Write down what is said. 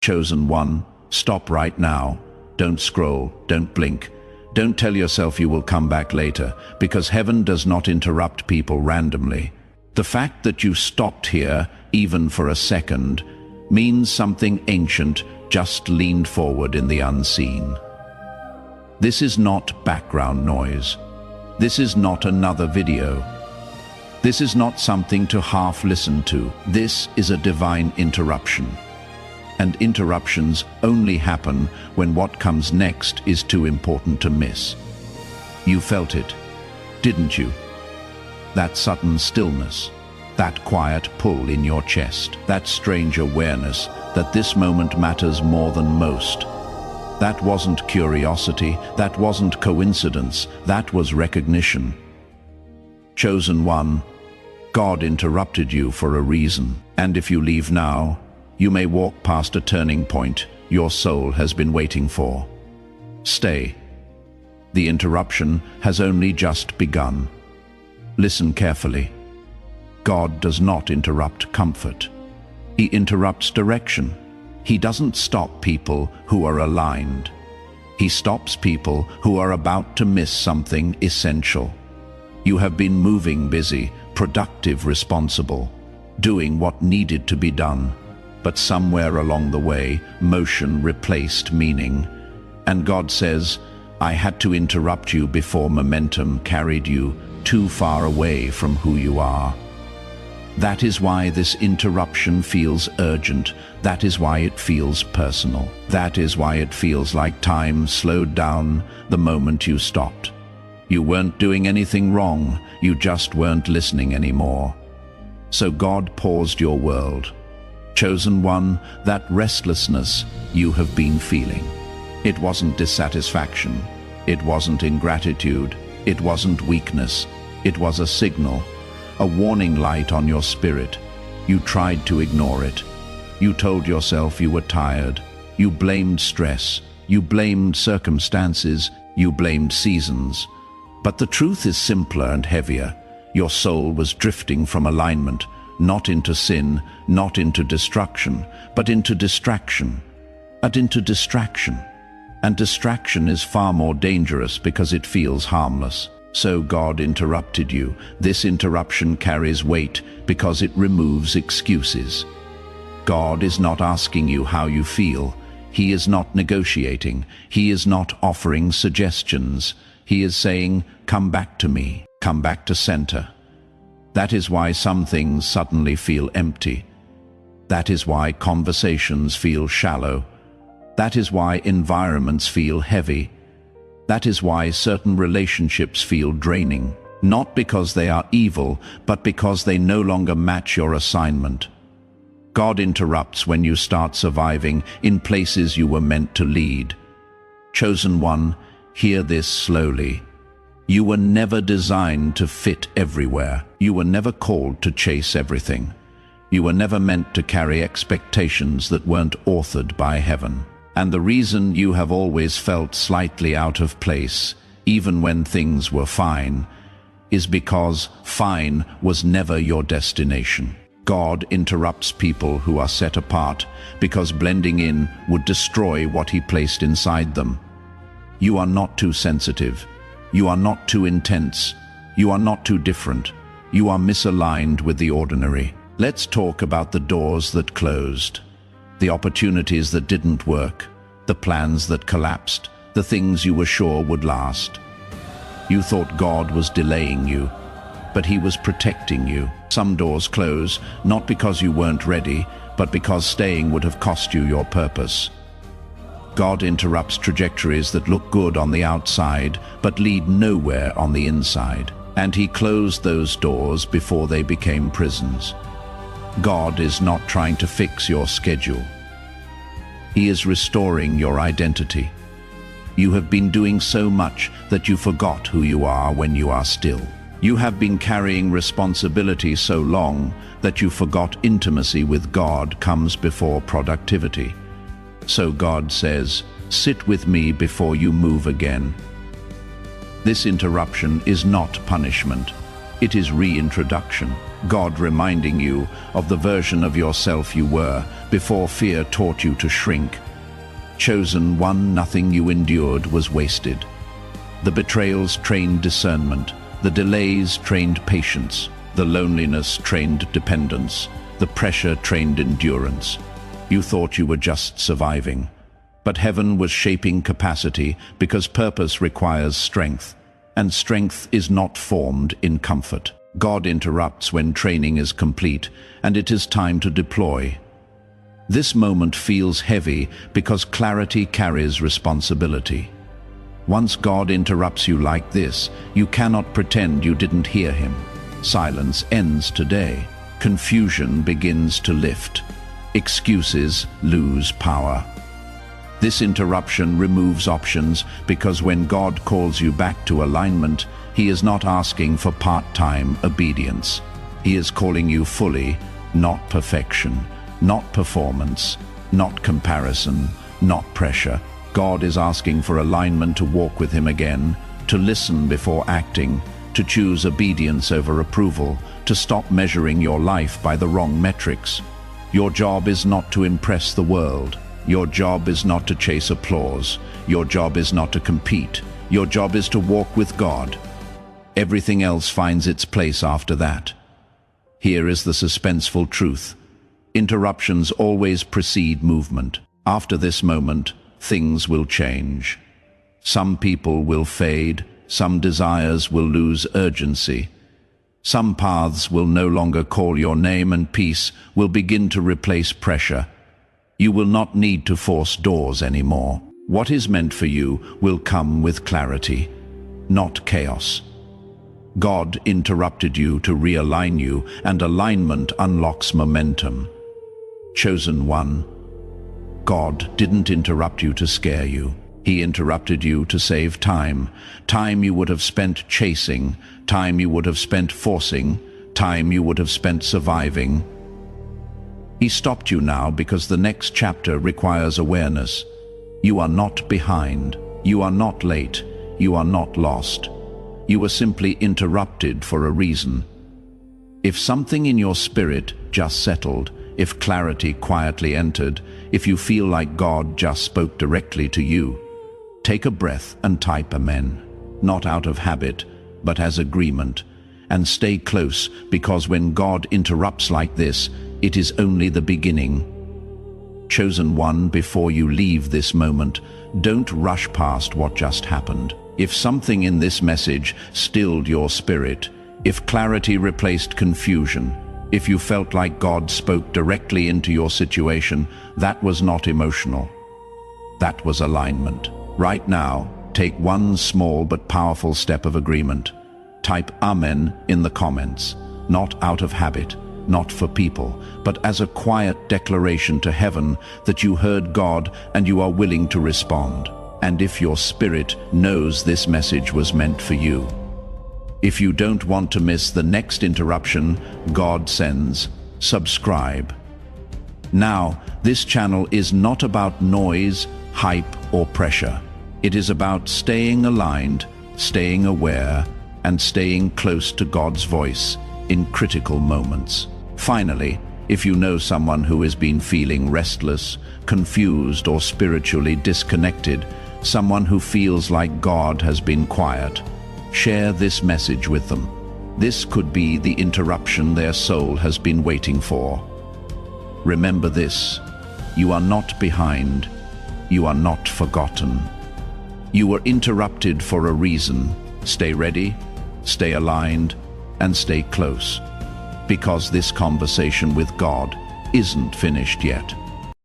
Chosen one, stop right now. Don't scroll, don't blink. Don't tell yourself you will come back later, because heaven does not interrupt people randomly. The fact that you stopped here, even for a second, means something ancient just leaned forward in the unseen. This is not background noise. This is not another video. This is not something to half listen to. This is a divine interruption. And interruptions only happen when what comes next is too important to miss. You felt it, didn't you? That sudden stillness, that quiet pull in your chest, that strange awareness that this moment matters more than most. That wasn't curiosity, that wasn't coincidence, that was recognition. Chosen one, God interrupted you for a reason, and if you leave now, you may walk past a turning point your soul has been waiting for. Stay. The interruption has only just begun. Listen carefully. God does not interrupt comfort. He interrupts direction. He doesn't stop people who are aligned. He stops people who are about to miss something essential. You have been moving, busy, productive, responsible, doing what needed to be done. But somewhere along the way, motion replaced meaning. And God says, I had to interrupt you before momentum carried you too far away from who you are. That is why this interruption feels urgent. That is why it feels personal. That is why it feels like time slowed down the moment you stopped. You weren't doing anything wrong, you just weren't listening anymore. So God paused your world. Chosen one, that restlessness you have been feeling. It wasn't dissatisfaction. It wasn't ingratitude. It wasn't weakness. It was a signal, a warning light on your spirit. You tried to ignore it. You told yourself you were tired. You blamed stress. You blamed circumstances. You blamed seasons. But the truth is simpler and heavier. Your soul was drifting from alignment, not into sin, not into destruction, but into distraction. And into distraction. And distraction is far more dangerous because it feels harmless. So God interrupted you. This interruption carries weight because it removes excuses. God is not asking you how you feel. He is not negotiating. He is not offering suggestions. He is saying, come back to me. Come back to center. That is why some things suddenly feel empty. That is why conversations feel shallow. That is why environments feel heavy. That is why certain relationships feel draining. Not because they are evil, but because they no longer match your assignment. God interrupts when you start surviving in places you were meant to lead. Chosen one, hear this slowly. You were never designed to fit everywhere. You were never called to chase everything. You were never meant to carry expectations that weren't authored by heaven. And the reason you have always felt slightly out of place, even when things were fine, is because fine was never your destination. God interrupts people who are set apart because blending in would destroy what He placed inside them. You are not too sensitive. You are not too intense. You are not too different. You are misaligned with the ordinary. Let's talk about the doors that closed, the opportunities that didn't work, the plans that collapsed, the things you were sure would last. You thought God was delaying you, but He was protecting you. Some doors close, not because you weren't ready, but because staying would have cost you your purpose. God interrupts trajectories that look good on the outside, but lead nowhere on the inside. And He closed those doors before they became prisons. God is not trying to fix your schedule. He is restoring your identity. You have been doing so much that you forgot who you are when you are still. You have been carrying responsibility so long that you forgot intimacy with God comes before productivity. So God says, sit with me before you move again. This interruption is not punishment. It is reintroduction. God reminding you of the version of yourself you were before fear taught you to shrink. Chosen one, nothing you endured was wasted. The betrayals trained discernment, the delays trained patience, the loneliness trained dependence, the pressure trained endurance. You thought you were just surviving, but heaven was shaping capacity because purpose requires strength, and strength is not formed in comfort. God interrupts when training is complete, and it is time to deploy. This moment feels heavy because clarity carries responsibility. Once God interrupts you like this, you cannot pretend you didn't hear him. Silence ends today. Confusion begins to lift. Excuses lose power. This interruption removes options because when God calls you back to alignment, he is not asking for part-time obedience. He is calling you fully, not perfection, not performance, not comparison, not pressure. God is asking for alignment to walk with him again, to listen before acting, to choose obedience over approval, to stop measuring your life by the wrong metrics. Your job is not to impress the world. Your job is not to chase applause. Your job is not to compete. Your job is to walk with God. Everything else finds its place after that. Here is the suspenseful truth. Interruptions always precede movement. After this moment, things will change. Some people will fade. Some desires will lose urgency. Some paths will no longer call your name, and peace will begin to replace pressure. You will not need to force doors anymore. What is meant for you will come with clarity, not chaos. God interrupted you to realign you, and alignment unlocks momentum. Chosen one, God didn't interrupt you to scare you. He interrupted you to save time. Time you would have spent chasing, time you would have spent forcing, time you would have spent surviving. He stopped you now because the next chapter requires awareness. You are not behind. You are not late. You are not lost. You were simply interrupted for a reason. If something in your spirit just settled, if clarity quietly entered, if you feel like God just spoke directly to you, take a breath and type Amen, not out of habit, but as agreement. And stay close, because when God interrupts like this, it is only the beginning. Chosen one, before you leave this moment, don't rush past what just happened. If something in this message stilled your spirit, if clarity replaced confusion, if you felt like God spoke directly into your situation, that was not emotional. That was alignment. Right now, take one small but powerful step of agreement. Type Amen in the comments, not out of habit, not for people, but as a quiet declaration to heaven that you heard God and you are willing to respond. And if your spirit knows this message was meant for you. If you don't want to miss the next interruption God sends, subscribe. Now, this channel is not about noise, hype, or pressure. It is about staying aligned, staying aware, and staying close to God's voice in critical moments. Finally, if you know someone who has been feeling restless, confused, or spiritually disconnected, someone who feels like God has been quiet, share this message with them. This could be the interruption their soul has been waiting for. Remember this: you are not behind. You are not forgotten. You were interrupted for a reason. Stay ready, stay aligned, and stay close. Because this conversation with God isn't finished yet.